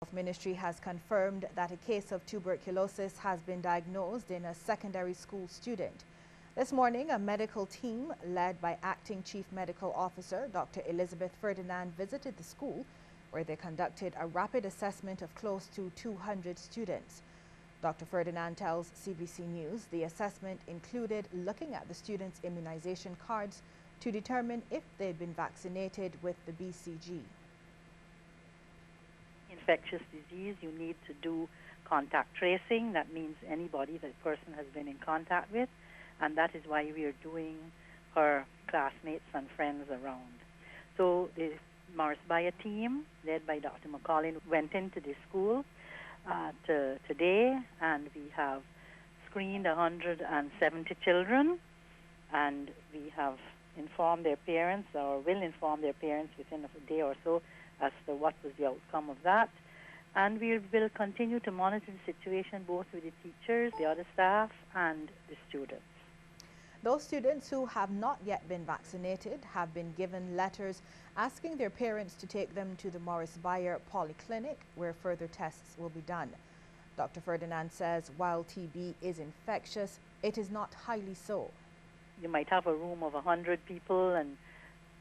Health Ministry has confirmed that a case of tuberculosis has been diagnosed in a secondary school student. This morning, a medical team led by Acting Chief Medical Officer Dr. Elizabeth Ferdinand visited the school, where they conducted a rapid assessment of close to 200 students. Dr. Ferdinand tells CBC News the assessment included looking at the students' immunization cards to determine if they'd been vaccinated with the BCG. Infectious disease, you need to do contact tracing. That means anybody that person has been in contact with, and that is why we are doing her classmates and friends around. So the Morris Bayer team, led by Dr. McCollin, went into the school today, and we have screened 170 children, and we have informed their parents, or will inform their parents within a day or so, as to what was the outcome of that. And we will continue to monitor the situation both with the teachers, the other staff, and the students. Those students who have not yet been vaccinated have been given letters asking their parents to take them to the Morris Bayer Polyclinic, where further tests will be done. Dr. Ferdinand says while TB is infectious, it is not highly so. You might have a room of 100 people, and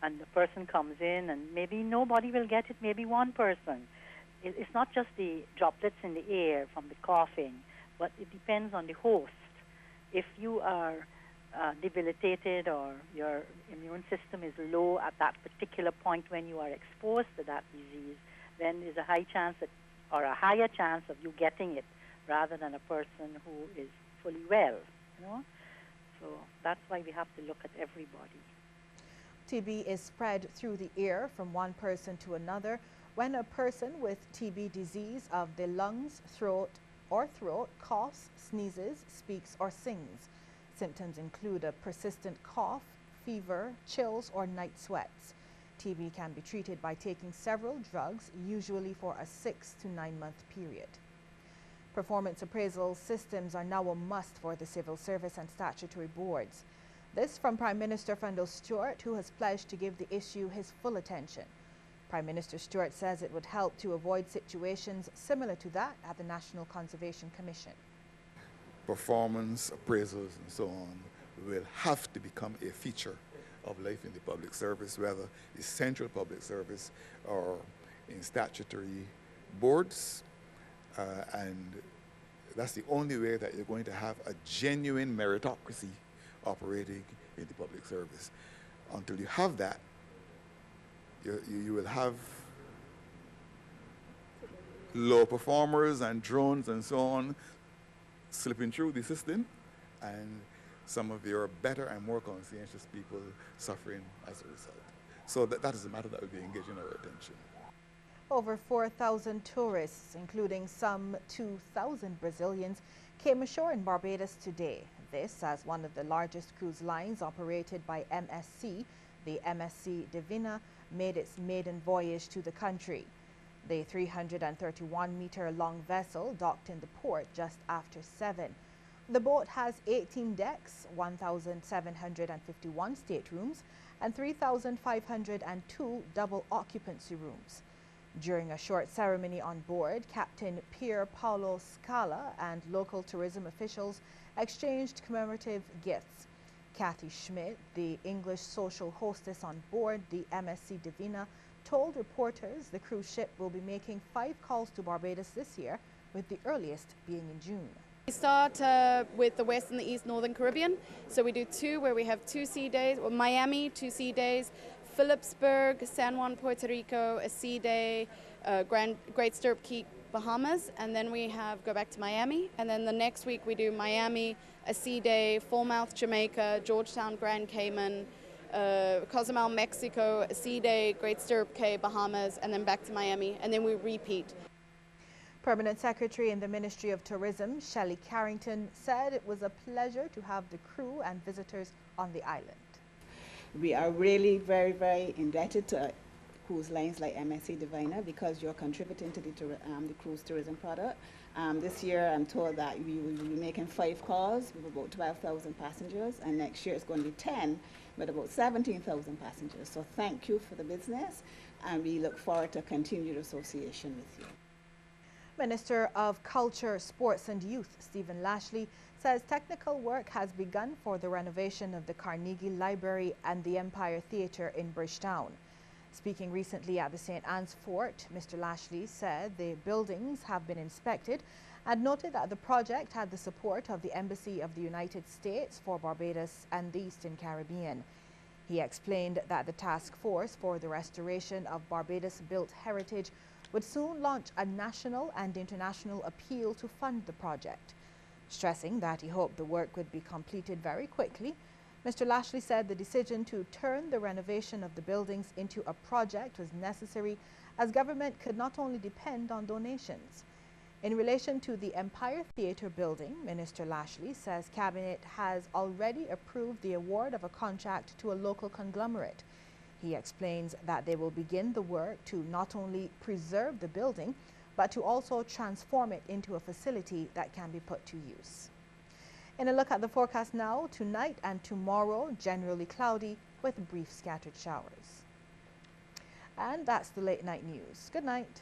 the person comes in, and maybe nobody will get it, maybe one person. It's not just the droplets in the air from the coughing, but it depends on the host. If you are debilitated or your immune system is low at that particular point when you are exposed to that disease, then there's a high chance or a higher chance of you getting it rather than a person who is fully well, you know. So that's why we have to look at everybody. TB is spread through the air from one person to another when a person with TB disease of the lungs, throat coughs, sneezes, speaks, or sings. Symptoms include a persistent cough, fever, chills, or night sweats. TB can be treated by taking several drugs, usually for a 6 to 9 month period. Performance appraisal systems are now a must for the civil service and statutory boards. This from Prime Minister Fendel Stewart, who has pledged to give the issue his full attention. Prime Minister Stewart says it would help to avoid situations similar to that at the National Conservation Commission. Performance appraisals and so on will have to become a feature of life in the public service, whether it's central public service or in statutory boards. And that's the only way that you're going to have a genuine meritocracy operating in the public service. Until you have that, you will have low performers and drones and so on slipping through the system, and some of your better and more conscientious people suffering as a result. So that is a matter that will be engaging our attention. Over 4,000 tourists, including some 2,000 Brazilians, came ashore in Barbados today. This as one of the largest cruise lines operated by MSC, the MSC Divina, made its maiden voyage to the country. The 331-meter-long vessel docked in the port just after 7. The boat has 18 decks, 1,751 staterooms, and 3,502 double occupancy rooms. During a short ceremony on board, Captain Pier Paolo Scala and local tourism officials exchanged commemorative gifts. Kathy Schmidt, the English social hostess on board the MSC Divina, told reporters the cruise ship will be making 5 calls to Barbados this year, with the earliest being in June. We start with the West and the East Northern Caribbean. So we do 2 where we have 2 sea days, or Miami, 2 sea days, Phillipsburg, San Juan, Puerto Rico, a sea day, Great Stirrup Cay, Bahamas, and then we go back to Miami, and then the next week we do Miami, a sea day, Falmouth, Jamaica, Georgetown, Grand Cayman, Cozumel, Mexico, a sea day, Great Stirrup Cay, Bahamas, and then back to Miami, and then we repeat. Permanent Secretary in the Ministry of Tourism, Shelley Carrington, said it was a pleasure to have the crew and visitors on the island. We are really very, very indebted to cruise lines like MSC Divina because you're contributing to the cruise tourism product. This year I'm told that we will be making 5 calls with about 12,000 passengers, and next year it's going to be 10 with about 17,000 passengers. So thank you for the business, and we look forward to continued association with you. Minister of Culture, Sports and Youth, Stephen Lashley, says technical work has begun for the renovation of the Carnegie Library and the Empire Theatre in Bridgetown. Speaking recently at the St. Anne's Fort, Mr. Lashley said the buildings have been inspected and noted that the project had the support of the Embassy of the United States for Barbados and the Eastern Caribbean. He explained that the task force for the restoration of Barbados-built heritage would soon launch a national and international appeal to fund the project. Stressing that he hoped the work would be completed very quickly, Mr. Lashley said the decision to turn the renovation of the buildings into a project was necessary as government could not only depend on donations. In relation to the Empire Theatre building, Minister Lashley says Cabinet has already approved the award of a contract to a local conglomerate. He explains that they will begin the work to not only preserve the building, but to also transform it into a facility that can be put to use. In a look at the forecast now, tonight and tomorrow, generally cloudy with brief scattered showers. And that's the late night news. Good night.